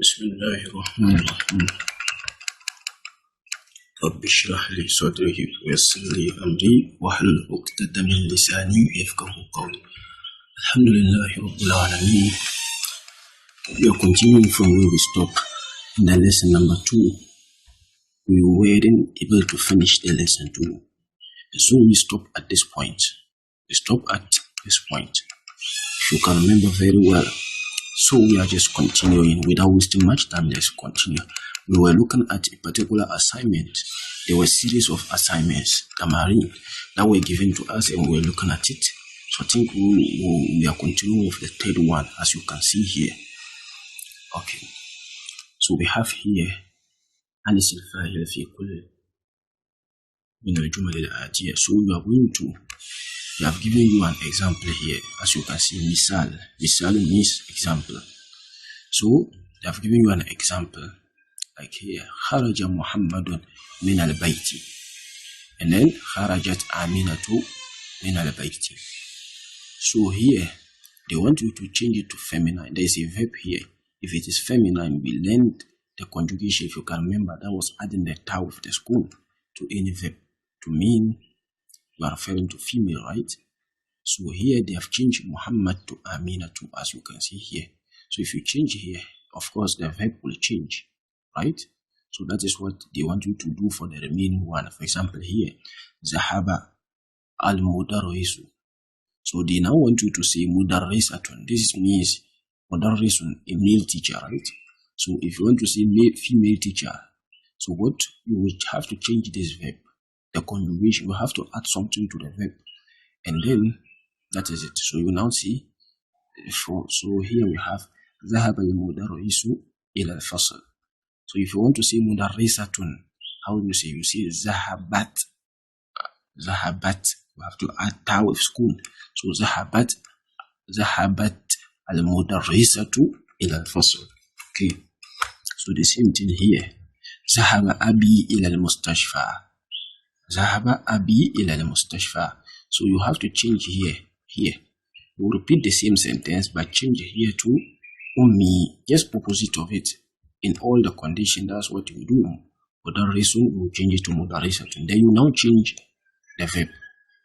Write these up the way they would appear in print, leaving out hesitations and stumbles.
بسم الله الرحمن الرحيم رب اشرح لي صدري ويسر لي أمري واحلل عقدة من لساني يفقهوا قولي. الحمد لله رب العالمين. We are continuing from where we stopped in the lesson number 2. We weren't able to finish the lesson 2, so we stopped at this point. If you can remember very well. So we are just continuing without wasting much time. Let's continue. We were looking at a particular assignment. There were a series of assignments, Tamarin, that were given to us, and we were looking at it. So I think we are continuing with the third one, as you can see here. Okay. So we have here ألف الفاعل في كل من الجمل الآتية. So we have given you an example here. As you can see, misal means example. So they have given you an example, like here, خرج محمد من البيت, and then خرجت آمنة من البيت. So here they want you to change it to feminine. There is a verb here. If it is feminine, we learned the conjugation. If you can remember, that was adding the ta with the school to any verb to mean you are referring to female, right? So here they have changed Muhammad to Amina too, as you can see here. So if you change here, of course the verb will change, right? So that is what they want you to do for the remaining one. For example here, Zahaba al-Mudarrisu. So they now want you to say Mudarrisatun. This means Mudarrisun, a male teacher, right? So if you want to say female teacher, so what you would have to change this verb, the conjugation. You have to add something to the verb, and then that is it. So you now see, so here we have ذهب المدرس إلى الفصل. So if you want to say مدرسة, how do you say? You say ذهبت. You have to add ta with school. So ذهبت المدرسة إلى الفصل. Okay. So the same thing here. ذهب أبي إلى المستشفى. ذهب أبي إلى المستشفى. So you have to change here. You repeat the same sentence but change here to ummi, just opposite of it. In all the conditions, that's what you do. For that reason, you change it to mudarisatun. Then you now change the verb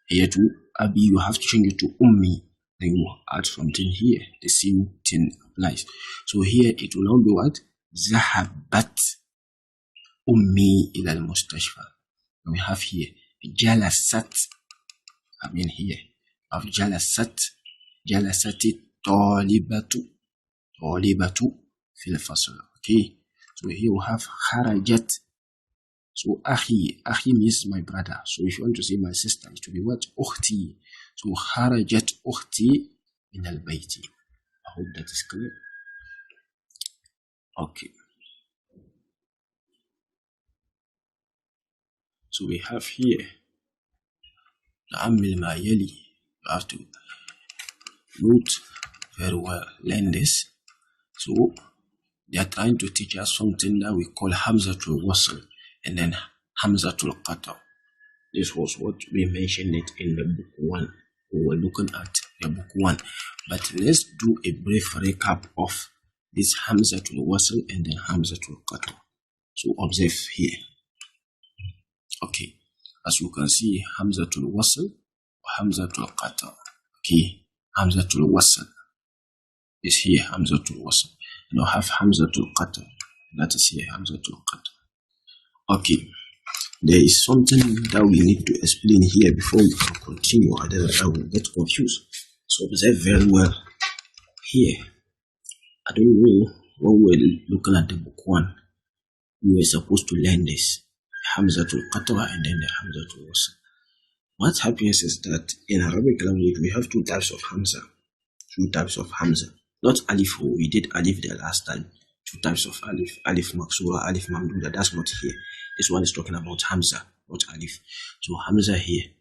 here to abi. You have to change it to ummi. Then you add something here. The same thing applies. So here it will now be what? Zahabat ummi ila al-mustashfa. We have here jalasat. Here of jalasati talibatu fil fasl. Okay, so here we have kharajat. So akhi means my brother. So if you want to say my sister, it will be what? Ukhti. So kharajat ukhti min al bayti. I hope that is clear. Okay, so we have here نعمل ما يلي. You have to note very well, learn this. So they are trying to teach us something that we call Hamzatul Wasl and then Hamzatul Qata. This was what we mentioned it in the book 1. We were looking at the book 1. But let's do a brief recap of this Hamzatul Wasl and then Hamzatul Qata. So observe here. Okay. As you can see, Hamzatul Wasl or Hamzatul Qata. Okay, Hamzatul Wasl is here, Hamzatul Wasl. And I have Hamzatul Qata. That is here, Hamzatul Qata. Okay, there is something that we need to explain here before we can continue, otherwise I will get confused. So observe very well here. I don't know when we were looking at the book 1, we were supposed to learn this. Hamzatul Qatwa and then the Hamzatul Wasl. What happens is that in Arabic language we have two types of Hamza. Not Alif. We did Alif the last time. Two types of Alif. Alif Maksura, Alif Mamduda. That's not here. This one is talking about Hamza, not Alif. So Hamza here.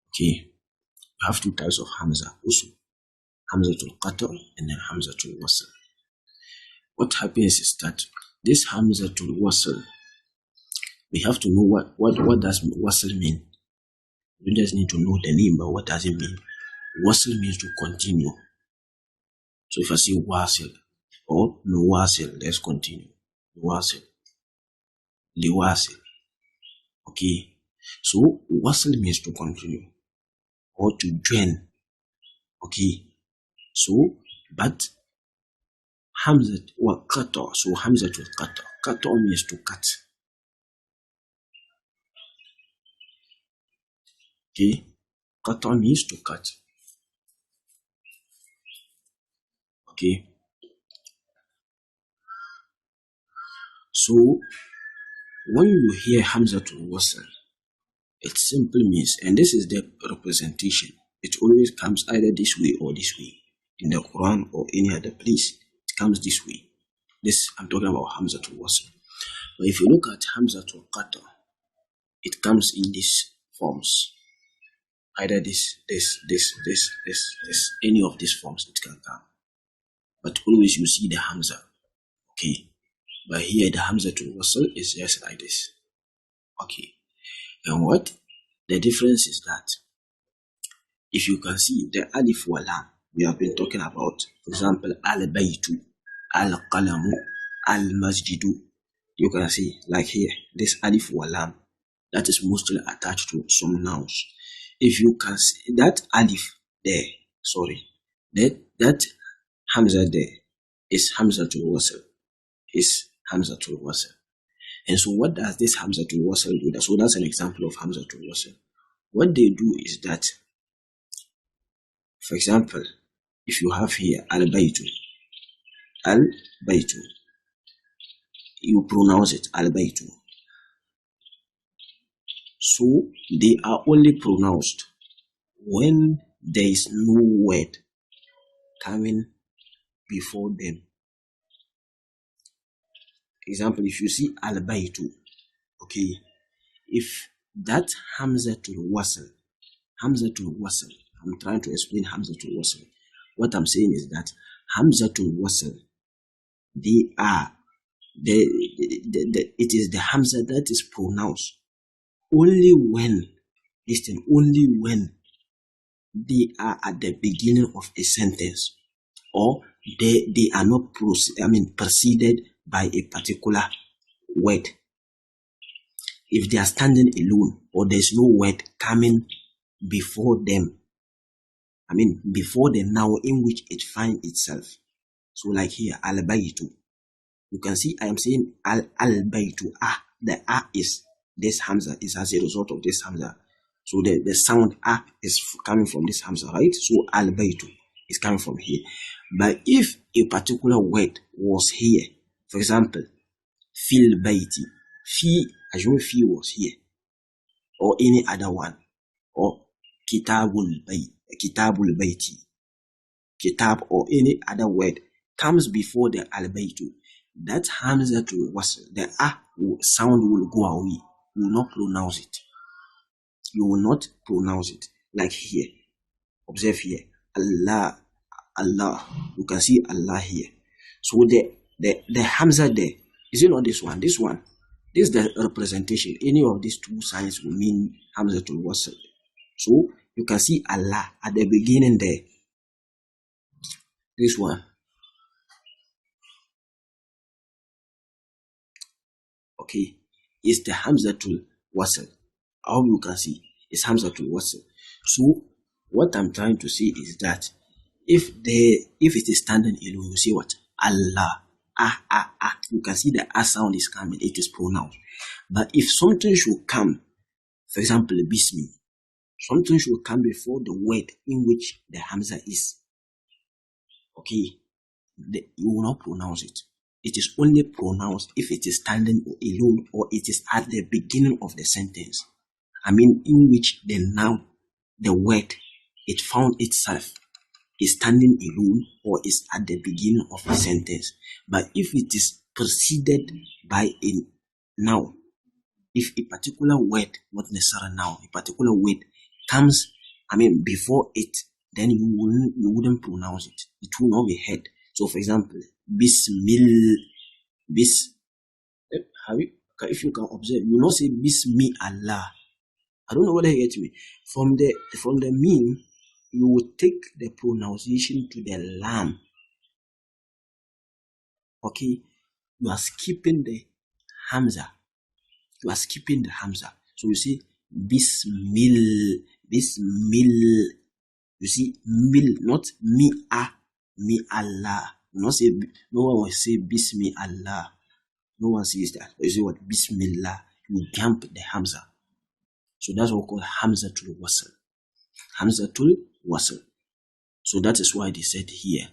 Okay. We have two types of Hamza also. Hamzatul Qatwa and then Hamzatul Wasl. What happens is that this Hamzatul Wasl, we have to know what does wasl mean. We just need to know the name, but what does it mean? Wasl means to continue. So if I say wasil or nuwasil. Let's continue. Nuwasil. Liwasil. Okay. So wasil means to continue or to join. Okay. So but Hamza or qata. So Hamza to qata. Qata means to cut. Okay. Qata means to cut. Okay. So when you hear Hamza to wasl, it simply means, and this is the representation, it always comes either this way or this way. In the Quran or any other place, it comes this way. This, I'm talking about Hamza to wasl. But if you look at Hamza to qata, it comes in these forms. Either this, any of these forms it can come. But always you see the Hamza. Okay. But here the Hamza to wasl is just like this. Okay. And what? The difference is that if you can see the alif wa lam we have been talking about, for example, al-baytu, al-qalamu, al-masjidu, you can see like here, this alif wa lam, that is mostly attached to some nouns. If you can see that alif there, that Hamza there is Hamza to wasl, is Hamza to wasl. And so what does this Hamza to wasl do? So that's an example of Hamza to wasl. What they do is that, for example, if you have here al-baytu, you pronounce it al-baytu. So they are only pronounced when there is no word coming before them. Example, if you see al-baytu, okay, if that Hamza to wasl, I'm trying to explain Hamza to wasl. What I'm saying is that Hamza to wasl, it is the Hamza that is pronounced only when they are at the beginning of a sentence, or they are not preceded by a particular word. If they are standing alone or there's no word coming before them, before the noun in which it finds itself. So like here, al-baytu. You can see I am saying al-baytu. The is this Hamza, is as a result of this Hamza. So the sound is coming from this Hamza, right? So al-baytu is coming from here. But if a particular word was here, for example, fil bayti, assume fi was here, or any other one, or kitabul bayti, kitab or any other word comes before the al-baytu, that Hamza to wasl, the sound will go away. You will not pronounce it. You will not pronounce it. Like here. Observe here. Allah. You can see Allah here. So the Hamza there, is it not this one? This one. This is the representation. Any of these two signs will mean Hamza to wasl. So you can see Allah at the beginning there. This one. Okay, is the Hamza to wasl. How you can see is Hamza to wasl. So what I'm trying to say is that if it is standing alone, you see what? Allah. You can see the sound is coming, it is pronounced. But if something should come, for example, bismi, something should come before the word in which the Hamza is. Okay, you will not pronounce it. It is only pronounced if it is standing alone or it is at the beginning of the sentence. In which the noun, the word, it found itself is standing alone or is at the beginning of a sentence. But if it is preceded by a noun, if a particular word, not necessarily noun, a particular word comes, before it, then you wouldn't pronounce it. It will not be heard. So, for example, if you can observe, you will not say Bismi Allah. I don't know whether you get me. From the meme, you will take the pronunciation to the lam. Okay, you are skipping the hamza. You are skipping the hamza. So you say bismil, bismil. You see, mil, not mi mi Allah. No one will say bismi Allah. No one says that. You see what? Bismillah. You jump the hamza. So that's what we call hamzatul wasl. Hamzatul wasl. So that is why they said here,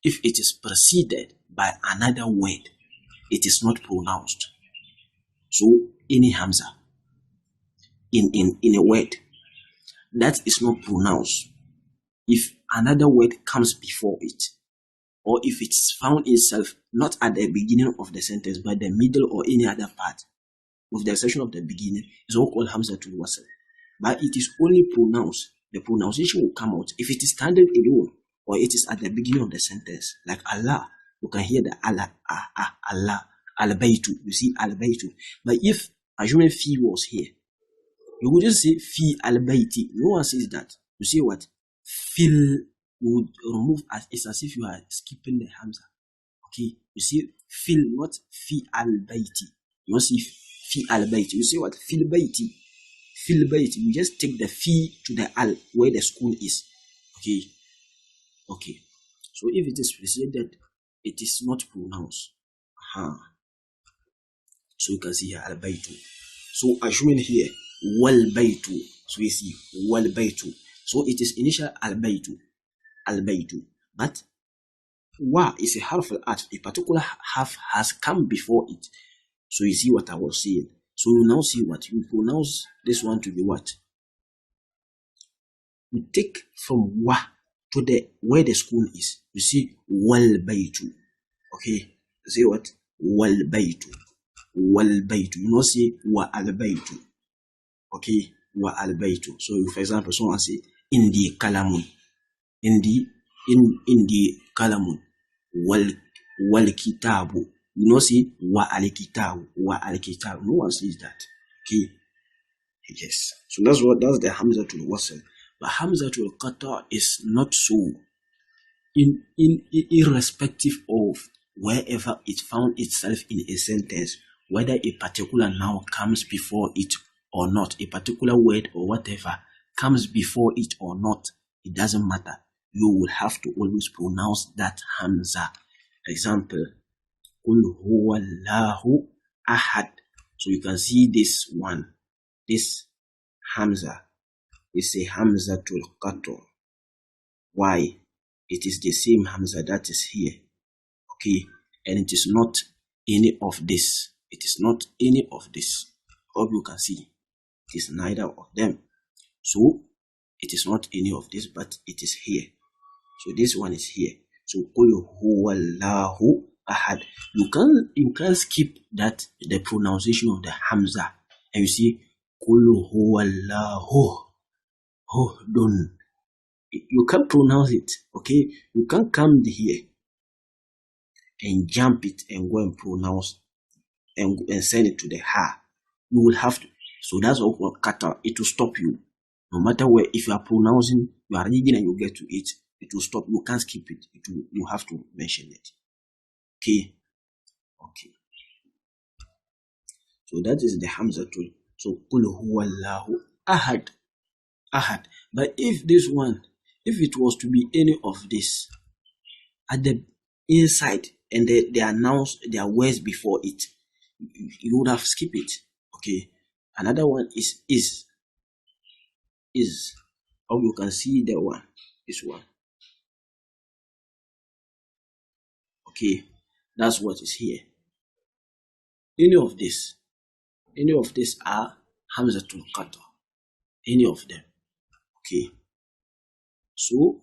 if it is preceded by another word, it is not pronounced. So any hamza in a word that is not pronounced, if another word comes before it, or if it's found itself not at the beginning of the sentence but the middle or any other part, with the exception of the beginning, is all called hamzatul wasl. But it is only pronounced. The pronunciation will come out if it is standing alone or it is at the beginning of the sentence, like Allah. You can hear the Allah, Allah, al-baytu. You see al-baytu. But if assuming fi was here, you would just say fi al-bayti. No one says that. You say what? Fil. You would remove it's as if you are skipping the hamza. Okay. You see fil, not fi al-bayti. You don't see fi al-bayti. You say what? Fil bayti. Fil bayti. You just take the fi to the al where the school is. Okay. Okay. So if it is preceded, it is not pronounced. So you can see here al-baytu. So assuming here wal-baytu. So you see wal-baytu. So it is initial al-baytu. Al-baytu. But wa is a harf al-atf. A particular half has come before it. So you see what I was saying. So you now see what you pronounce this one to be what? You take from wa to the where the school is. You see wal-baytu. Okay. You see what? Wal-baytu. Wal-baytu. You not say wa al-baytu. Okay. Wa al-baytu. So for example, someone say indi kalamun. Indi kalamun. Wal kitabu. You know, see wa al kitabu. Wa al kitabu. No one says that. Okay. Yes. So that's the hamzatul wasl. But hamzatul qata is not so. Irrespective of wherever it found itself in a sentence, whether a particular noun comes before it or not, a particular word or whatever comes before it or not, it doesn't matter. You will have to always pronounce that hamza. For example, Qul huwallahu ahad. So you can see this one, this hamza is a hamzatul qatr. Why? It is the same hamza that is here. Okay, and it is not any of this. It is not any of this. Hope you can see. It is neither of them. So it is not any of this, but it is here. So this one is here. So Qul huwallahu ahad. You can skip that, the pronunciation of the hamza, and you see Qul huwallahu dun. You can't pronounce it. Okay, you can't come here and jump it and go and pronounce and send it to the ha. You will have to. So that's what kata. It will stop you. No matter where, if you are pronouncing, you are reading and you get to it, it will stop. You can't skip it. You have to mention it. Okay. Okay. So that is the hamza tool. So Qul huwallahu ahad. Ahad. But if this one, if it was to be any of this at the inside and they announce their words before it, you would have skipped it. Okay. Another one is. Or you can see the one. This one. Okay. That's what is here. Any of this are hamzatul qatr. Any of them. Okay. So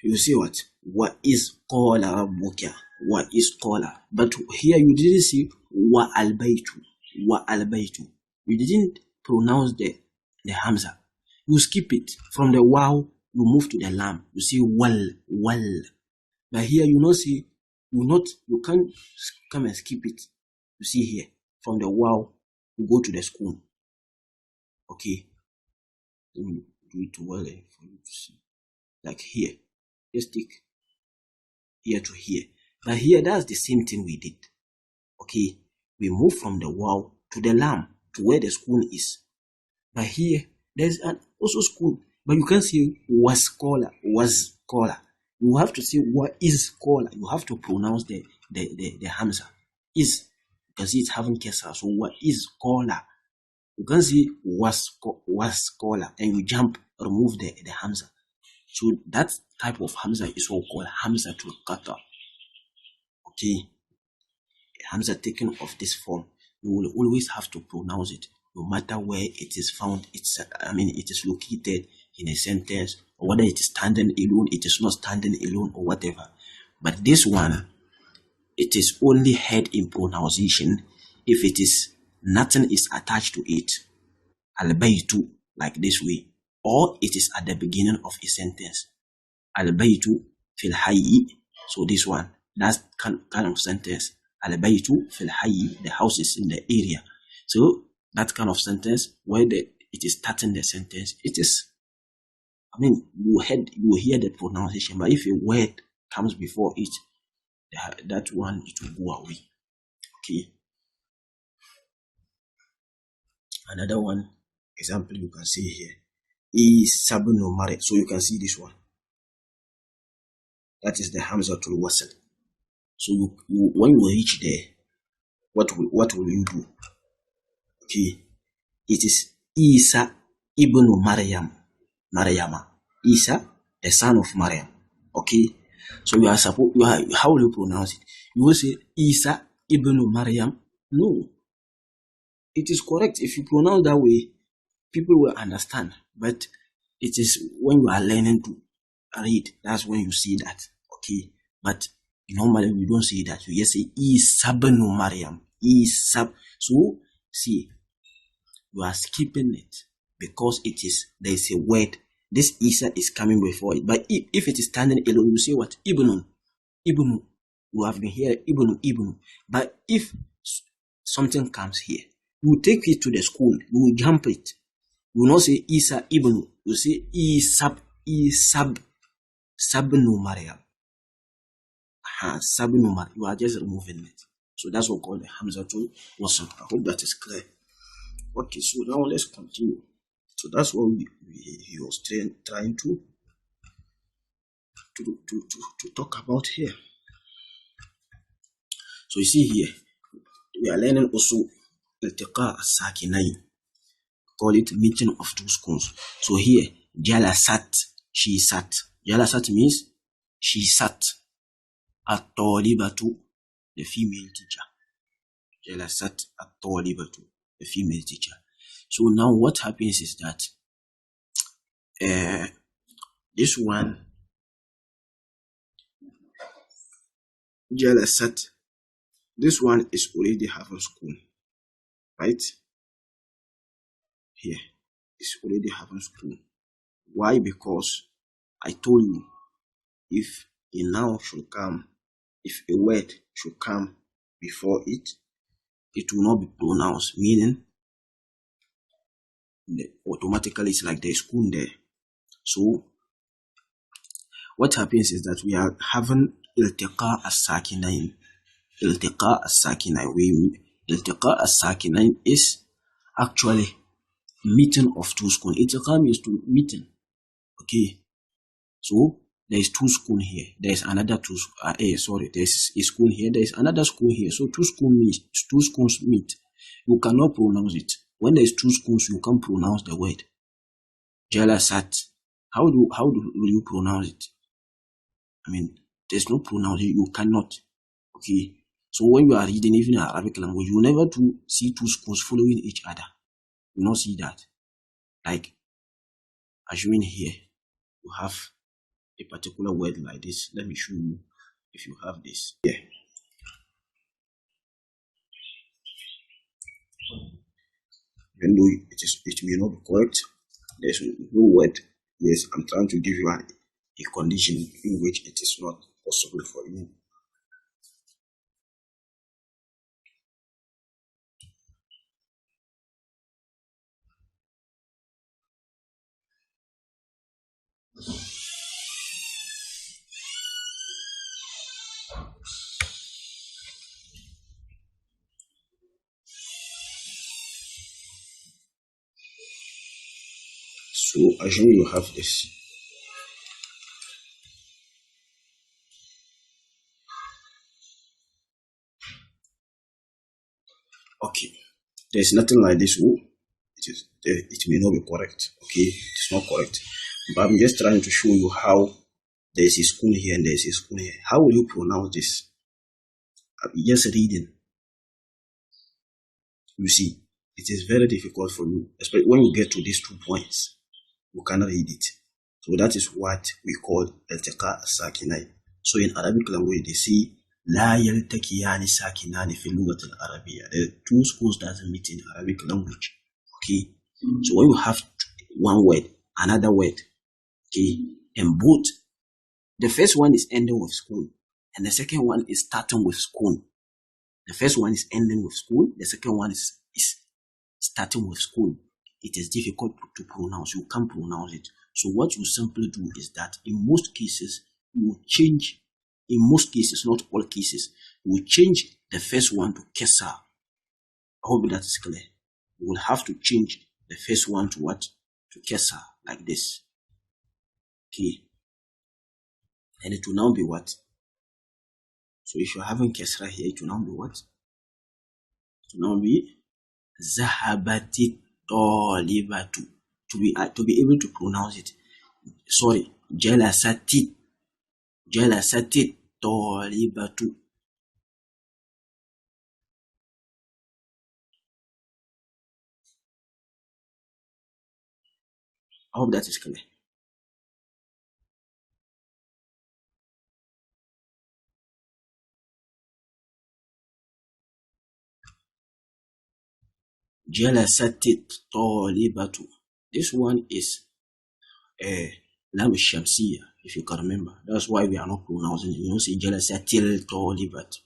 you see what is qala rabbuka. What is qala. But here you didn't see wa al-baytu. Wa al-baytu. You didn't pronounce the hamza. You skip it. From the waw, you move to the lam. You see wal. But here you not see, you can't come and skip it. You see here, from the waw, you go to the school. Okay. Let me do it well for you to see. Like here. Just take here to here. But here, that's the same thing we did. Okay, we move from the waw to the lam to where the school is. But here, there's an also school, but you can't say was scholar, was scholar. You have to say what is scholar. You have to pronounce the hamza. Is, you can see it's having kesra. So what is scholar? You can see was scholar, and you jump, remove the hamza. So that type of hamza is what called hamza to qata. Okay, hamza taken of this form, you will always have to pronounce it, no matter where it is found. It is located in a sentence, or whether it is standing alone, it is not standing alone, or whatever. But this one, it is only heard in pronunciation if it is nothing is attached to it, al-baytu, like this way, or it is at the beginning of a sentence, al-baytu fil hayy. So this one, that's kind of sentence. Al-baytu fil hayy, the house is in the area. So that kind of sentence where it is starting the sentence, it is, you hear the pronunciation, but if a word comes before it, that one, it will go away. Okay. Another one example you can see here is sabnu mare. So you can see this one. That is the hamzatul wasl. So when you reach there, what will you do? Okay, it is Isa ibn Maryama. Isa, the son of Maryam. Okay, so how will you pronounce it? You will say Isa ibn Maryam. No, it is correct if you pronounce that way, people will understand. But it is when you are learning to read, that's when you see that. Okay, but normally we don't say that. We just say Isa ibn Maryam. Isa. So see, you are skipping it because there is a word. This Isa is coming before it. But if it is standing alone, you say what? Ibn. You have been here, Ibn. But if something comes here, you take it to the school, you jump it. You will not say Isa Ibn. You say Sabnu Maryam. Sabnu Maryam. You are just removing it. So that's what we call the Hamzatul Wasl. I hope that is clear. Okay, so now let's continue. So that's what he was trying to talk about here. So you see here, we are learning also iltiqa as-sakinayn. Call it meeting of two schools. So here, jalasat, she sat. Jalasat means she sat. At-talibatu, the female teacher. Jalasat at-talibatu, the female teacher. So now what happens is that this one, jalasat, this one is already having school, right? Here, it's already having school. Why? Because I told you, if a noun should come, if a word should come before it, it will not be pronounced, meaning automatically it's like there's school there. So what happens is that we are having iltiqa as-sakinayn. Iltiqa as-sakinayn. Iltiqa as-sakinayn is actually meeting of two schools. Iltiqa means to meeting. Okay. So there is two schools here. There is another there is a school here. There is another school here. So two schools meet. You cannot pronounce it. When there is two schools, you can't pronounce the word. Jalasat. How will you pronounce it? There's no pronunciation. You cannot. Okay. So when you are reading even Arabic language, you never see two schools following each other. You not see that. Like, assuming here, you have a particular word like this. Let me show you if you have this. Yeah. Even though it may not be correct, there's no word. Yes, I'm trying to give you a condition in which it is not possible for you. So assume you have this. Okay, there's nothing like this. It may not be correct. Okay, it's not correct. But I'm just trying to show you how there's a school here and there's a school here. How will you pronounce this? Just reading. You see, it is very difficult for you, especially when you get to these 2 points. You cannot read it. So that is what we call iltiqa sakinai. So in Arabic language, they say La yaltakiyani sakinani fil lughat al-arabiyya. The 2 schools doesn't meet in Arabic language. Okay. So when you have one word, another word, okay, and both, the first one is ending with school, and the second one is starting with school. The first one is ending with school, the second one is starting with school. It is difficult to pronounce. You can't pronounce it. So what you simply do is that in most cases, you change, in most cases, not all cases, you change the first one to Kesa. I hope that is clear. You will have to change the first one to what? To Kesa, like this. Okay. And it will now be what? So if you're having Kesra here, it will now be what? It will now be Zahabati Tolibatu. To be able to pronounce it. Sorry, Jelasati Tolibatu. I hope that is clear. Jelasati Tolibatu. This one is Lam Shamsiya, if you can remember. That's why we are not pronouncing it. You don't say Jelasatil Tolibatu.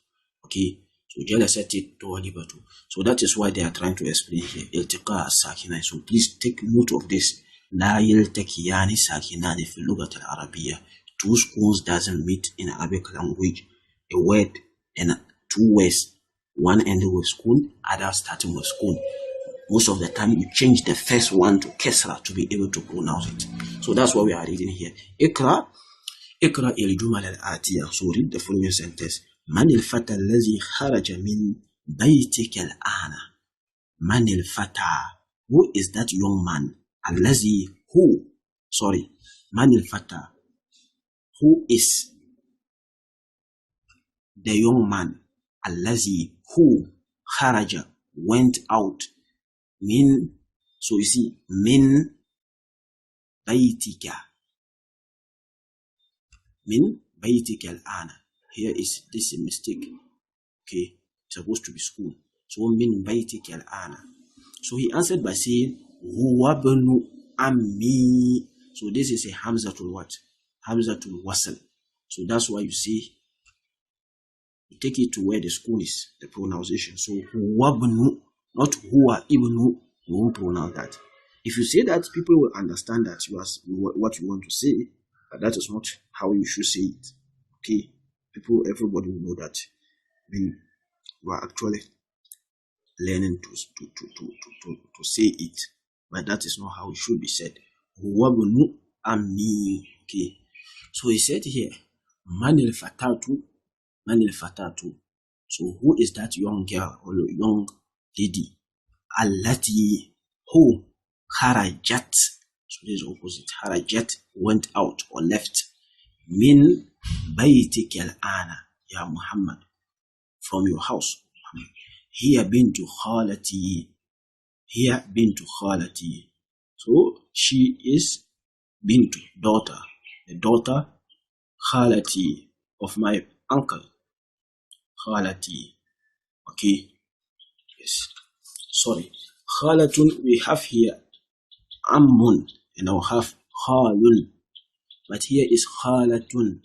Okay, so Jelasatil Tolibatu. So that is why they are trying to explain here. Iltiqa Sakinai. So please take note of this. La yaltakiyani sakinani fil lughat al-arabiyya. 2 schools doesn't meet in Arabic language. A word and 2 words. One ending with school, other starting with school. Most of the time you change the first one to Kesra to be able to pronounce it. So that's what we are reading here. Ikra الجمل الآتية. So read the following sentence. من الفتى الذي خرج من بيتك الآن. من الفتى. Who is that young man? الذي who. Sorry. من الفتى. Who is the young man? الذي who خرج went out. Min, so you see, min baytika. Min baytika al-ana. Here is this a mistake. Okay, it's supposed to be school. So min baytika al-ana. So he answered by saying, huwa banu ammi. So this is a hamzatul what? Hamzatul wasl. So that's why you see, you take it to where the school is, the pronunciation. So huwa banu. Not huwa ibnu, you won't pronounce that. If you say that, people will understand that what you want to say, but that is not how you should say it. Okay, everybody will know that when you are actually learning to say it, but that is not how it should be said. Huwa ibnu ammi. Okay, so he said here, manil fatatu. So who is that young girl or young lady? Allati who harajat. So this is opposite. Harajat went out or left. Min baytik al-ana ya Muhammad, from your house, Muhammad. Hiya bintu khalati. Hiya bintu khalati. So she is bintu, daughter. The daughter khalati, of my uncle. Khalati. Okay. Yes. Sorry. Khalatun, we have here ammun, and we have khalun. But here is khalatun.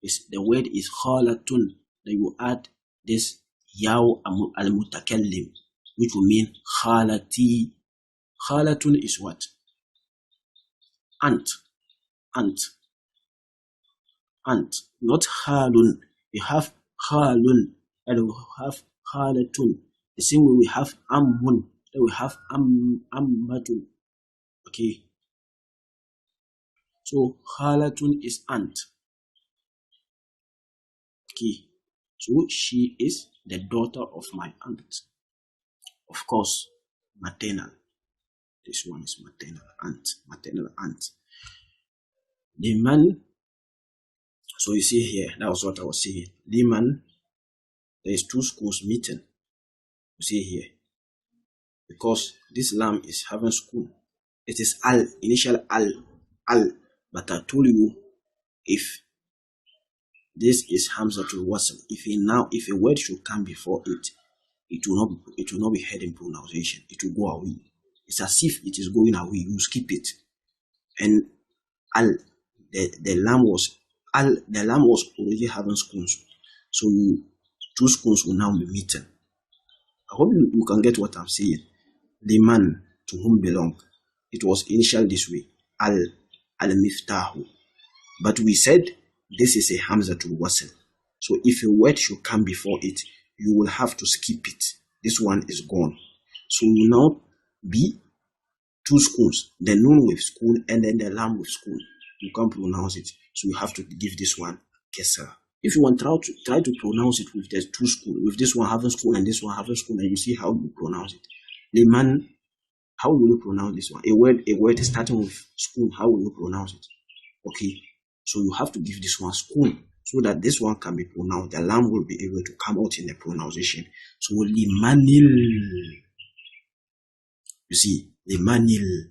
The word is khalatun. Then you add this yaw al-mutakallim, which will mean khalati. Khalatun is what? Aunt. Not khalun. We have khalun, and we have khalatun. The same way we have ammun, then we have ammatun. Okay. So Khalatun is aunt. Okay. So she is the daughter of my aunt. Of course, maternal. This one is maternal aunt. Maternal aunt. The man. So you see here, that was what I was saying. The man, there is two schools meeting. You see here. Because this lamb is having school. It is al, initial al. But I told you, if this is Hamzatul Wasl, if a word should come before it, it will not be heard in pronunciation. It will go away. It's as if it is going away. You skip it. And al, the lamb was already having spoons. So two spoons will now be meeting. I hope you can get what I'm saying. The man to whom belong, it was initial this way, al-miftahu. But we said this is a hamzatul wasl. So if a word should come before it, you will have to skip it. This one is gone. So you will now be two schools, the noon with school and then the lamb with school. You can't pronounce it. So you have to give this one kesra. If you want try to pronounce it with the two school, with this one having school and this one having school, and you see how you pronounce it. The man, how will you pronounce this one? A word starting with school, how will you pronounce it? Okay, so you have to give this one school so that this one can be pronounced. The lamb will be able to come out in the pronunciation. So limanil, you see, limanil.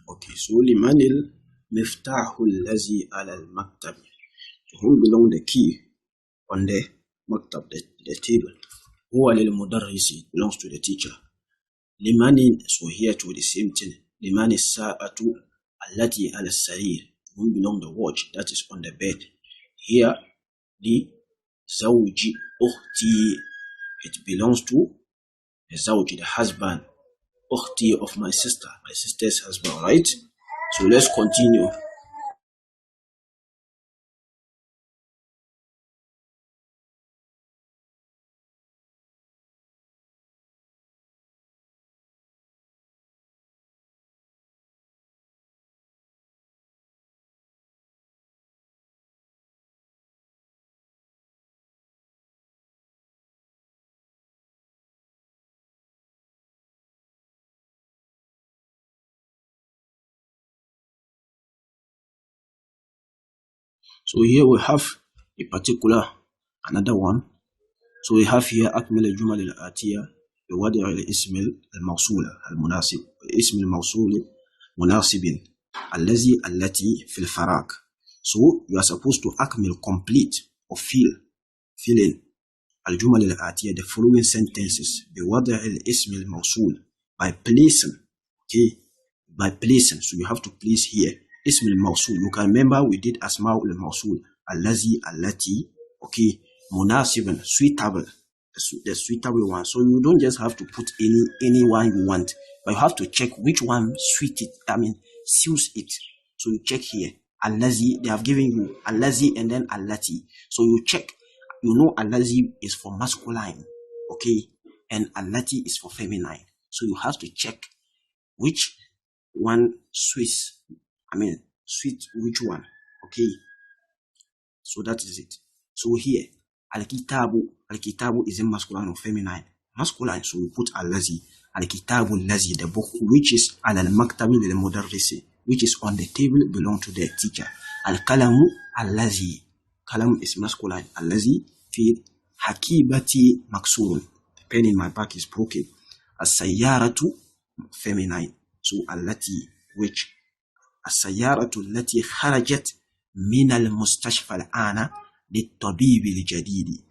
Okay, so limanil miftahul lazi ala al-maktab. To whom belong the key on the maktab, the table. Huwa lil mudarrisi, belongs to the teacher. Limani, so here to the same thing. Limani sa'atu allati ala sarir. To whom belong the watch that is on the bed. Here, the zawji ukhti, it belongs to the zawji, the husband. Ukhti of my sister's husband, right? So let's continue. So here we have a particular, another one. So we have here أكمل الجمل الآتية بوضع الاسم الموصول المناسب. اسم الموصول مناسب الذي التي في الفراغ. So you are supposed to أكمل, complete or fill in الجمل الآتية, the following sentences بوضع الاسم الموصول, by placing. Okay, by placing. So you have to place here اسم الموصول. You can remember we did أسماء الموصول الذي التي. Okay, munasiban, suitable, the suitable one. So you don't just have to put any one you want, but you have to check which one suits it. So you check here. Allazi, they have given you allazi and then allati. So you check. You know allazi is for masculine, okay, and allati is for feminine. So you have to check which one suits. Suit which one, okay. So that is it. So here, al-kitabu is in masculine or feminine? Masculine, so we put al-lazi. Al-kitabu al-lazi, the book which is al-maktabi lil-mudarrisi, which is on the table, belong to the teacher. Al-kalamu al-lazi, kalam is masculine. Al-lazi fi hakibati maksurun, the pen in my back is broken. As-sayyaratu, feminine, so allati, which as-sayyaratu allati kharajat min al-mustashfa al-ana للطبيب الجديد,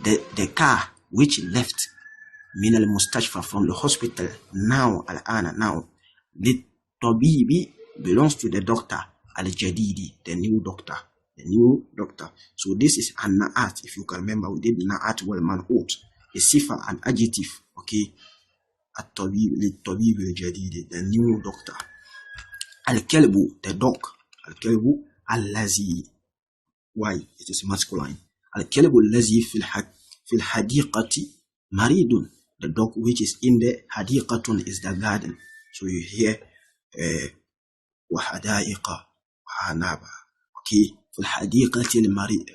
the car which left من المستشفى, from the hospital now now للطبيب belongs to the doctor الجديد, the new doctor. So this is an na'at. If you can remember, we did na'at wal man'ut, a sifa, an adjective, okay. الطبيب للطبيب الجديد, the new doctor. الكلب, the dog. الكلب الذي, why? It is masculine. الكلب الذي في الحديقة مريض, the dog which is in the حديقة is the garden. So you hear وحدائق وعنابا. Okay. في الحديقة مريض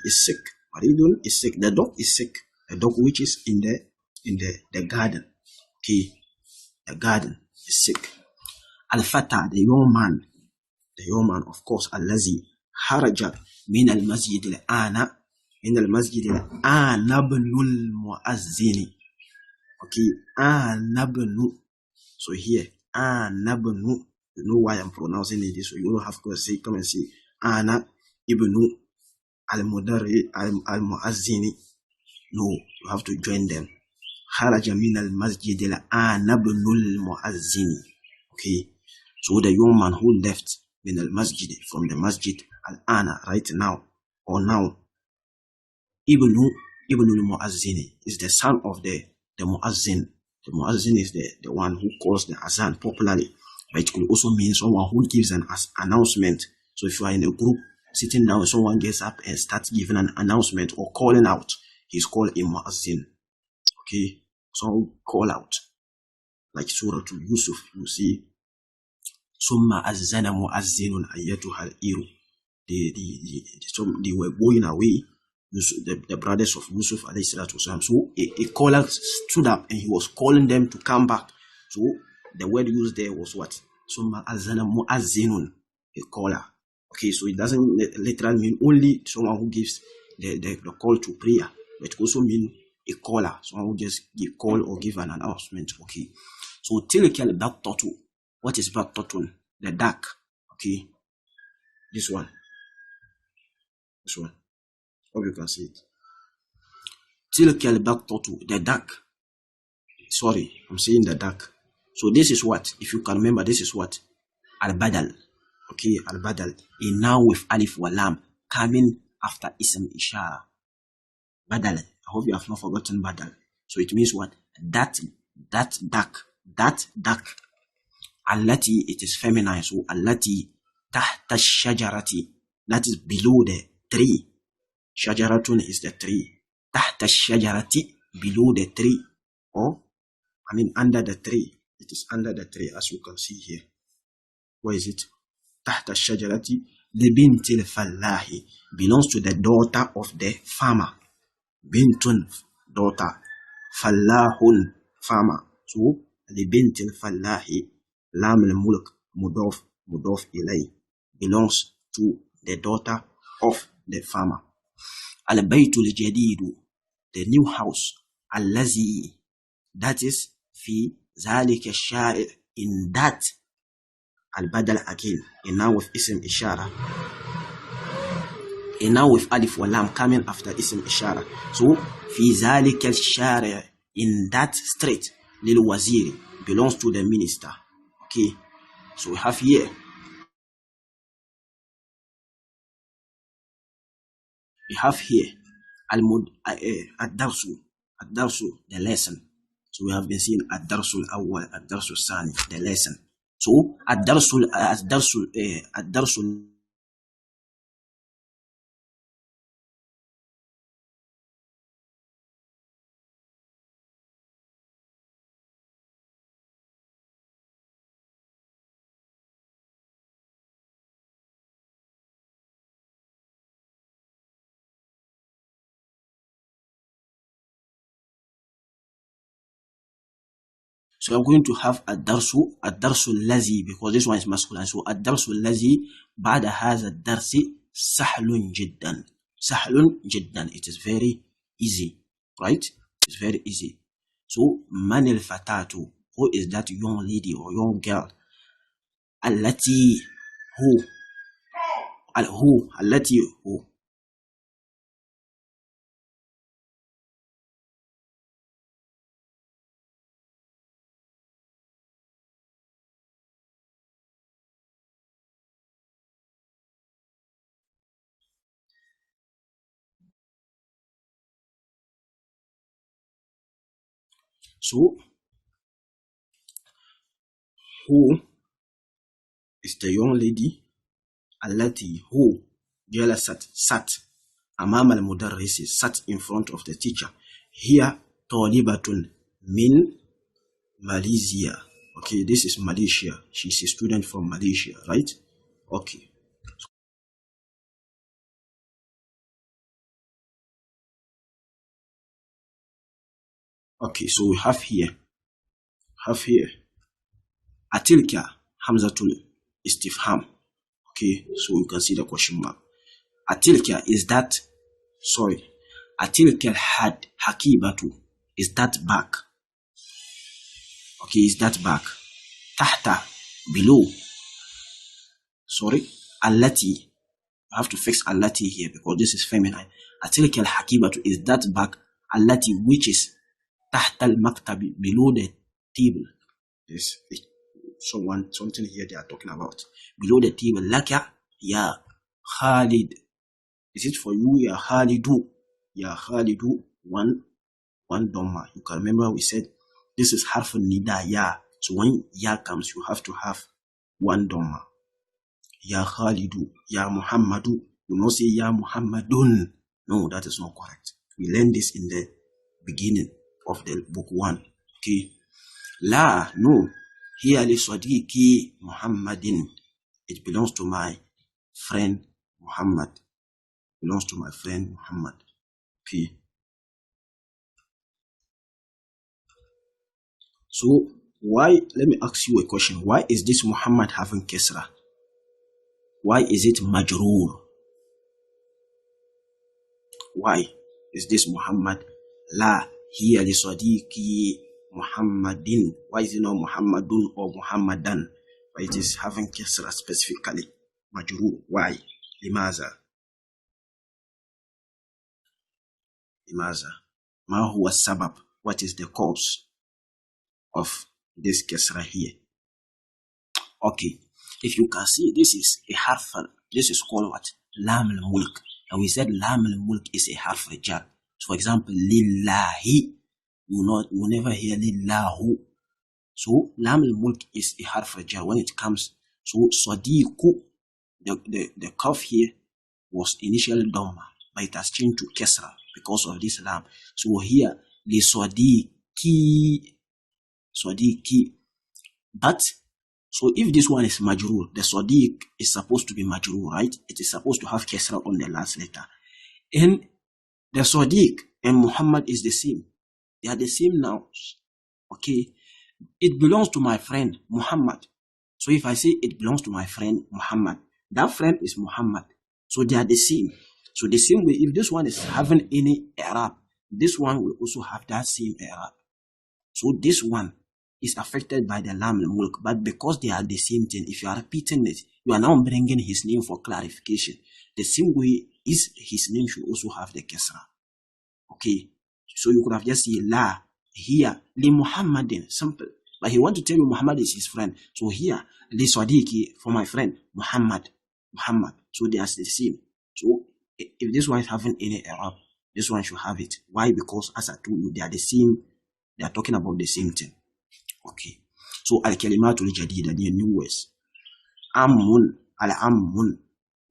is sick. مريض is sick. The dog is sick. The dog which is in the garden. Okay. The garden is sick. Al-Fata, the young man, of course, الذي خرج من المسجد الآن ابن المؤذن. Okay, anabnu. So here, anabnu. You know why I'm pronouncing it this way. You don't have to say, come and say, ana ibnu al-muazzini. No, you have to join them. Kharaja min al-masjid al-anabnu al-muazzini. Okay, so the young man who left min al-masjid, from the masjid al-ana, right now, or now, ibnu al-muazzini is the son of the muazzin. The muazzin is the one who calls the azan popularly, but it could also mean someone who gives an announcement. So if you are in a group sitting down, someone gets up and starts giving an announcement or calling out, he's called a muazzin. Okay, so call out, like Surah to Yusuf, you see, summa azzana muazzinun ayyatuha al-iru. They were going away. The brothers of Yusuf alayhi salatu wasalam. So a caller stood up and he was calling them to come back. So the word used there was what? Summa azana muazzinun, a caller. Okay, so it doesn't literally mean only someone who gives the call to prayer, but it also means a caller, someone who just give call or give an announcement. Okay, so tilka al-baqtatu. What is baqtatun? The duck. Okay, this one. Hope you can see it. Tilka al-baqtatu, the duck. Sorry, I'm saying the duck. So this is what, if you can remember, this is what? Al-badal. Okay, al-badal. A noun with alif wa lam coming after ism ishara. Badal. I hope you have not forgotten badal. So it means what? That duck. Allati, it is feminine. So allati tahta shajarati. That is below the tree. Shajaratun is the tree. Tahta shajarati, below the tree. Or, under the tree. It is under the tree, as you can see here. Where is it? Tahta shajarati, libintil fallahi, belongs to the daughter of the farmer. Bintun, daughter. Fallahun, farmer. So, libintil fallahi, lam al-mulk, mudof ilay, belongs to the daughter of the farmer. Al-baytul jadidu, the new house. Allazi, that is fi zalika shari', in that. Al-badal again, a noun with ism ishara. A noun with alif wa lam coming after ism ishara. So, fi zalika shari', in that street. Lil waziri, belongs to the minister. Okay, so we have here. We have here ad-darsu, the lesson. So we have been seeing ad-darsu al-awwal, ad-darsu al-thani, the lesson. So ad-darsu So I'm going to have ad-darsu lazi, because this one is masculine. So ad-darsu lazi ba'da hadha ad-darsi sahlun jiddan. Sahlun jiddan. It is very easy, right? It's very easy. So man al-fatatu, who is that young lady or young girl? Allati, who? Allati, who? So, who is the young lady? Allati, who? Jalasat, sat. Amam al-mudarrisi, sat in front of the teacher. Here, talibatun min Malaysia. Okay, this is Malaysia. She's a student from Malaysia, right? Okay. Okay, so we have here Atilka Hamzatul Istifham. Okay, so you can see the question mark. Atilka, is that, sorry, Atilka had Hakibatu, is that back? Okay, is that back? Tahta, below. Sorry, Allati, I have to fix Allati here because this is feminine. Atilka Hakibatu, is that back? Allati, which is Tahta al-Maktabi, below the table. There's something here they are talking about. Below the table, Laka, ya Khalid. Is it for you, ya Khalidu? Ya Khalidu, one dhamma. You can remember we said this is harf nida, ya. So when ya comes, you have to have one dhamma. Ya Khalidu, ya Muhammadu. You not say ya Muhammadun. No, that is not correct. We learned this in the beginning of the book 1. Okay. La, no. Here li Sadiqi Muhammadin. It belongs to my friend Muhammad. Belongs to my friend Muhammad. Okay. So why, let me ask you a question. Why is this Muhammad having Kesra? Why is it Majroor? Why is this Muhammad? La hiya li Sadiqi Muhammadin. Why is it not Muhammadun or Muhammadan? Why it is having Kesra specifically? Majroor. Why? Limaza. Ma huwa sabab? What is the cause of this Kesra here? Okay. If you can see, this is a harf. This is called what? Lam al-Mulk. And we said Lam al-Mulk is a harf jar. So for example, Lillahi. You never hear Lillahu. So Lam al-Mulk is a harf jar when it comes. So Sadiqu, the kaf here was initially Dhamma, but it has changed to Kesra because of this Lam. So here, Li Sadiqi. But so if this one is Majroor, the Sadiq is supposed to be Majroor, right? It is supposed to have Kesra on the last letter. And the Sadiq and Muhammad is the same. They are the same nouns. Okay. It belongs to my friend Muhammad. So if I say it belongs to my friend Muhammad, that friend is Muhammad. So they are the same. So the same way, if this one is having any Arab, this one will also have that same Arab. So this one is affected by the Lam al-Mulk, but because they are the same thing, if you are repeating it, you are now bringing his name for clarification. The same way is his name should also have the Kesra. Okay, so you could have just said La here, Li Muhammadin, simple. But he want to tell you Muhammad is his friend. So here, Li Sadiqi, for my friend, Muhammad. So they are the same. So if this one is having any Arab, this one should have it. Why? Because as I told you, they are the same. They are talking about the same thing. Okay. So al-kalimatul jadida, the new words. Ammun, al-ammun.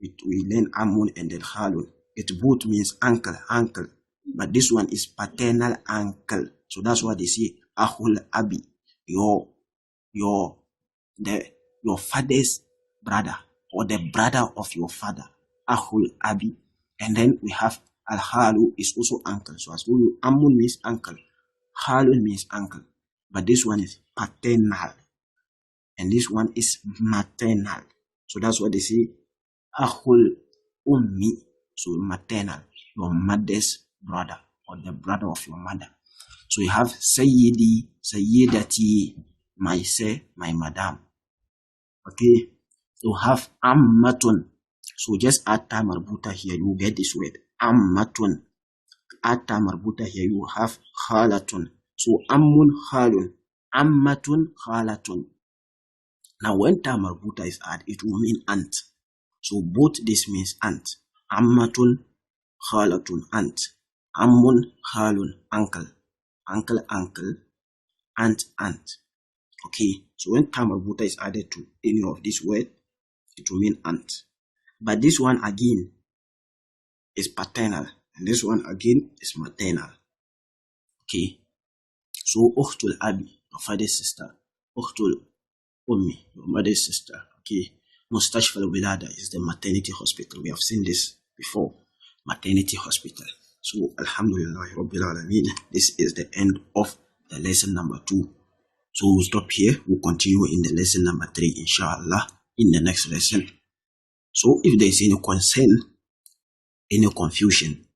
We learn ammun and then khalun. It both means uncle. But this one is paternal uncle. So that's why they say ahul abi. Your father's brother, or the brother of your father. Ahul abi. And then we have al-khalu is also uncle. So as we know, ammun means uncle. Khalun means uncle. But this one is paternal. And this one is maternal. So that's what they say. Akhul ummi. So maternal. Your mother's brother. Or the brother of your mother. So you have Sayyidi, Sayyidati. My say, my madam. Okay. You have Ammatun. So just add ta marbuta here. You get this word. Ammatun. Add ta marbuta here. You have Khalatun. So ammun khalun, ammatun khalatun. Now when ta marbuta is added, it will mean aunt. So both this means aunt. Ammatun khalatun, aunt. Ammun khalun, uncle. Uncle. Aunt. Okay. So when ta marbuta is added to any of this word, it will mean aunt. But this one again is paternal. And this one again is maternal. Okay. So, Ukhtul Abi. your father's sister, Ukhtul Ummi, your mother's sister. Okay. Mustashfa al-Wilada is the maternity hospital. We have seen this before. Maternity hospital. So, Alhamdulillah, Rabbil Alameen. This is the end of the lesson number 2. So, we'll stop here. We'll continue in the lesson number 3, inshallah, in the next lesson. So, if there is any concern, any confusion,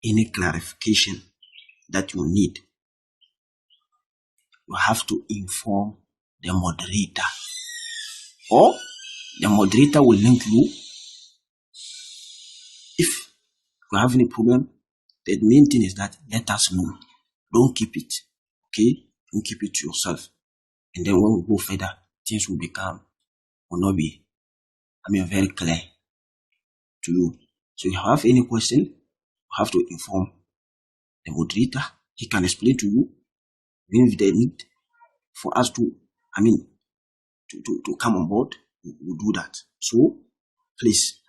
any clarification that you need, you have to inform the moderator, or the moderator will link you. If you have any problem, the main thing is that let us know. Don't keep it, okay? Don't keep it to yourself. And then when we go further, things will not be, very clear to you. So if you have any question, you have to inform the moderator. He can explain to you. Even if they need for us to come on board, we'll do that. So please,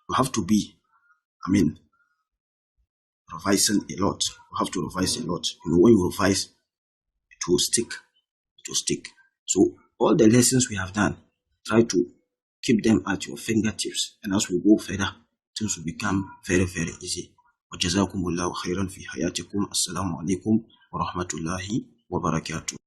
you have to be revising a lot. You have to revise a lot. When you revise, it will stick. So all the lessons we have done, try to keep them at your fingertips, and as we go further, things will become very, very easy. وجزاكم الله خيرا في حياتكم. السلام عليكم ورحمة الله وبركاته.